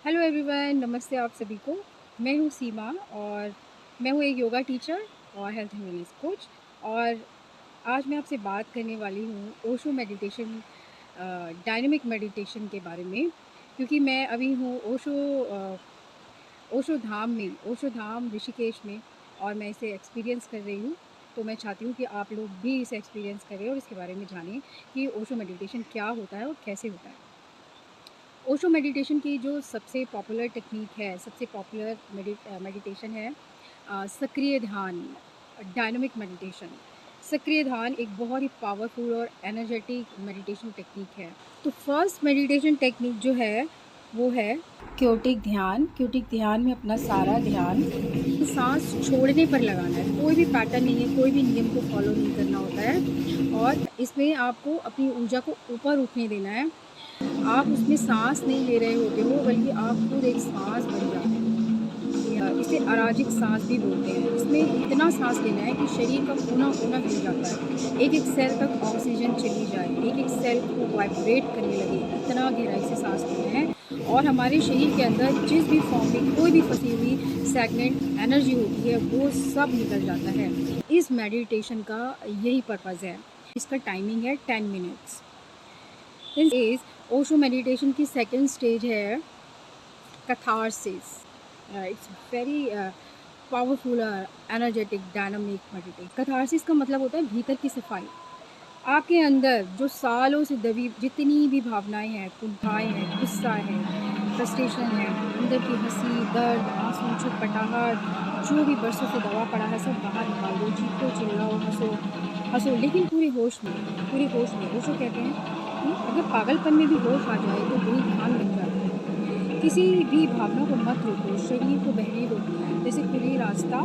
Hello everyone, नमस्ते आप सभी को। मैं हूँ सीमा और मैं हूँ एक योगा टीचर और हेल्थ एंड वेलनेस कोच। और आज मैं आपसे बात करने वाली हूँ ओशो मेडिटेशन, डायनेमिक मेडिटेशन के बारे में। क्योंकि मैं अभी हूँ ओशो धाम ऋषिकेश में, और मैं इसे एक्सपीरियंस कर रही हूँ। तो मैं चाहती हूँ कि आप लोग भी इसे एक्सपीरियंस करें और इसके बारे में जानें कि ओशो मेडिटेशन क्या होता है और कैसे होता है। ओशो मेडिटेशन की जो सबसे पॉपुलर टेक्निक है, सबसे पॉपुलर मेडिटेशन है सक्रिय ध्यान, डायनामिक मेडिटेशन। सक्रिय ध्यान एक बहुत ही पावरफुल और एनर्जेटिक मेडिटेशन टेक्निक है। तो फर्स्ट मेडिटेशन टेक्निक जो है वो है क्योटिक ध्यान। क्योटिक ध्यान में अपना सारा ध्यान सांस छोड़ने पर लगाना है। कोई भी पैटर्न नहीं है, कोई भी नियम को फॉलो नहीं करना होता है, और इसमें आपको अपनी ऊर्जा को ऊपर उठने देना है। आप उसमें सांस नहीं ले रहे होते हो, बल्कि आप खुद एक सांस बन जाते हो। इसे अराजिक सांस भी बोलते हैं। इसमें इतना सांस लेना है कि शरीर का कोना कोना हिल जाता है, एक एक सेल तक ऑक्सीजन चली जाए, एक एक सेल को वाइब्रेट करने लगे। इतना गहराई से सांस लेना है, और हमारे शरीर के अंदर जिस भी फॉर्म में कोई भी फंसी हुई स्टैग्नेंट एनर्जी होती है वो सब निकल जाता है। इस मेडिटेशन का यही पर्पज़ है। इसका टाइमिंग है 10 मिनट्स। इस ओशो मेडिटेशन की सेकंड स्टेज है catharsis. It's very powerful energetic dynamic meditation. Catharsis का मतलब होता है भीतर की सफाई। आपके अंदर जो सालों से दबी जितनी भी भावनाएं हैं, कुंठाएं हैं, गुस्सा है, फ्रस्ट्रेशन है, अंदर की हंसी, दर्द, आंसू, छटपटाहट, जो भी बरसों से दबा पड़ा है सब बाहर निकाल दो। चीखो, चिल्लाओ, हंसो हंसो, लेकिन पूरे होश में। पूरे होश में। ओशो कहते हैं कि अगर पागलपन में भी होश आ जाए तो वही ध्यान बन जाता है। किसी भी भावना को मत रोको, शरीर को बहने दो, जैसे खुली रास्ता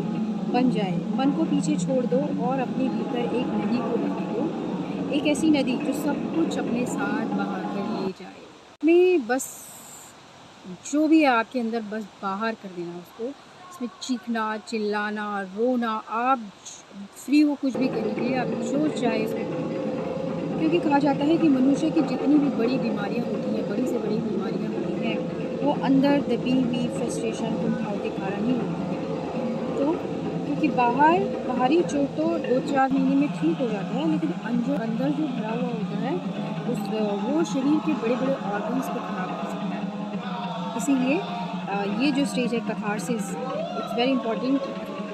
बन जाए। मन को पीछे छोड़ दो और अपने भीतर एक नदी को बहने दो। एक ऐसी नदी जो सब कुछ अपने साथ बहा कर ले जाए। में बस जो भी है आपके अंदर बस बाहर कर देना उसको। इसमें चीखना, चिल्लाना, रोना, आप फ्री हो कुछ भी करने के लिए। आप जो चाहे इसमें करो। क्योंकि कहा जाता है कि मनुष्य की जितनी भी बड़ी बीमारियां होती हैं, बड़ी से बड़ी बीमारियां होती हैं, वो अंदर दबी हुई फ्रस्ट्रेशन, कुंठाओं के कारण ही होती है। तो क्योंकि बाहरी चोट तो 2-4 महीने में ठीक हो जाता है, लेकिन अंदर जो भरा हुआ होता है वो शरीर के बड़े-बड़े ऑर्गन्स को खराब कर सकता है। इसीलिए ये जो स्टेज है catharsis, it's very important.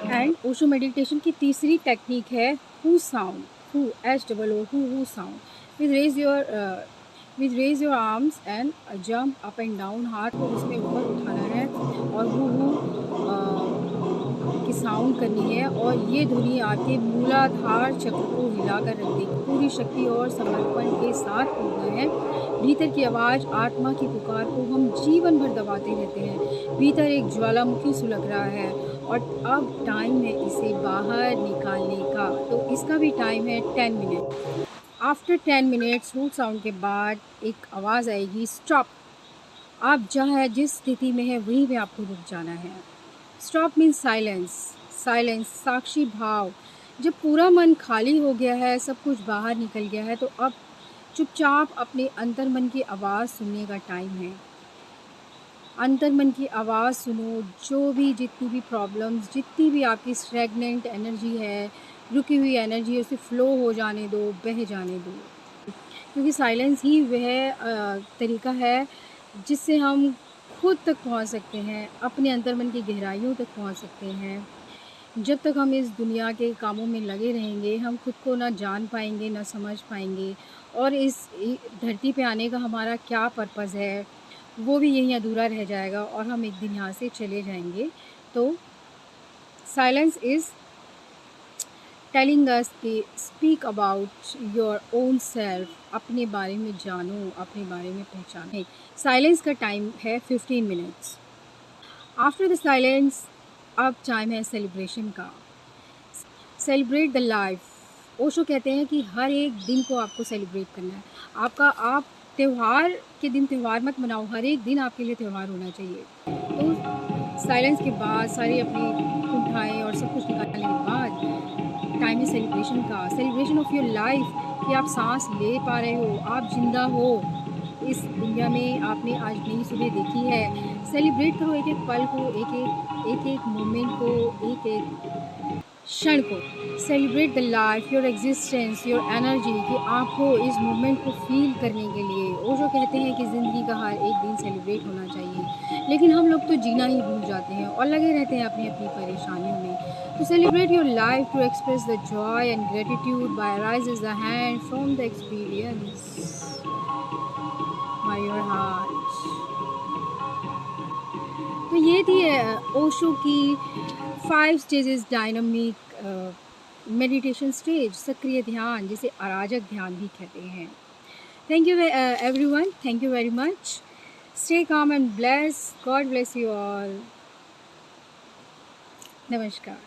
And Osho meditation की तीसरी टेक्निक है hoo sound. Hoo, HOO, hoo sound. With raise your raise your arms and jump up and down. हाथ को उसमें ऊपर उठाना है और हू की साउंड करनी है, और ये ध्वनि आपके मूलाधार चक्र को हिलाकर रख देगी। पूरी शक्ति और समर्पण के साथ बोलना है। भीतर की आवाज़, आत्मा की पुकार को हम जीवन भर दबाते रहते हैं। भीतर एक ज्वालामुखी सुलग रहा है और अब टाइम है इसे बाहर निकालने का। तो इसका भी टाइम है 10 minute. After 10 minutes root sound के बाद एक आवाज़ आएगी, स्टॉप। आप जहाँ जिस स्थिति में है वहीं पे आपको रुक जाना है। Stop means silence. साइलेंस, साक्षी भाव। जब पूरा मन खाली हो गया है, सब कुछ बाहर निकल गया है, तो अब चुपचाप अपने अंतर्मन की आवाज़ सुनने का टाइम है। अंतर्मन की आवाज़ सुनो। जो भी जितनी भी प्रॉब्लम्स, जितनी भी आपकी स्टैग्नेंट एनर्जी है, रुकी हुई एनर्जी है, उसे फ़्लो हो जाने दो, बह जाने दो। क्योंकि साइलेंस ही वह तरीका है जिससे हम खुद तक पहुंच सकते हैं, अपने अंतर्मन की गहराइयों तक पहुंच सकते हैं। जब तक हम इस दुनिया के कामों में लगे रहेंगे, हम खुद को ना जान पाएंगे, ना समझ पाएंगे, और इस धरती पे आने का हमारा क्या पर्पज़ है वो भी यहीं अधूरा रह जाएगा, और हम एक दिन यहाँ से चले जाएंगे। तो साइलेंस इज़ टेलिंग अस कि speak about your own self. अपने बारे में जानो, अपने बारे में पहचानो। साइलेंस का टाइम है 15 मिनट्स। आफ्टर द साइलेंस अब टाइम है सेलिब्रेशन का। Celebrate the life. ओशो कहते हैं कि हर एक दिन को आपको सेलिब्रेट करना है। आप त्यौहार के दिन त्यौहार मत मनाओ, हर एक दिन आपके लिए त्यौहार होना चाहिए। तो साइलेंस के बाद सारी अपनी कुंठाएँ और सब कुछ निकालने के बाद टाइम है सेलिब्रेशन का। सेलिब्रेशन ऑफ योर लाइफ, कि आप सांस ले पा रहे हो, आप जिंदा हो इस दुनिया में, आपने आज नई सुबह देखी है। सेलिब्रेट करो एक एक पल को, एक एक मोमेंट को, एक एक क्षण को। Celebrate the life, your existence, your energy, कि आपको इस मोमेंट को फील करने के लिए। ओशो कहते हैं कि ज़िंदगी का हर एक दिन सेलिब्रेट होना चाहिए, लेकिन हम लोग तो जीना ही भूल जाते हैं और लगे रहते हैं अपनी अपनी परेशानियों में। तो celebrate your life to express the joy and gratitude by raises the hand from the experience by your heart. तो ये थी ओशो की 5 स्टेजेस डायनामिक मेडिटेशन स्टेज, सक्रिय ध्यान, जिसे अराजक ध्यान भी कहते हैं। Thank you everyone, thank you very much. Stay calm and bless. God bless you all. नमस्कार।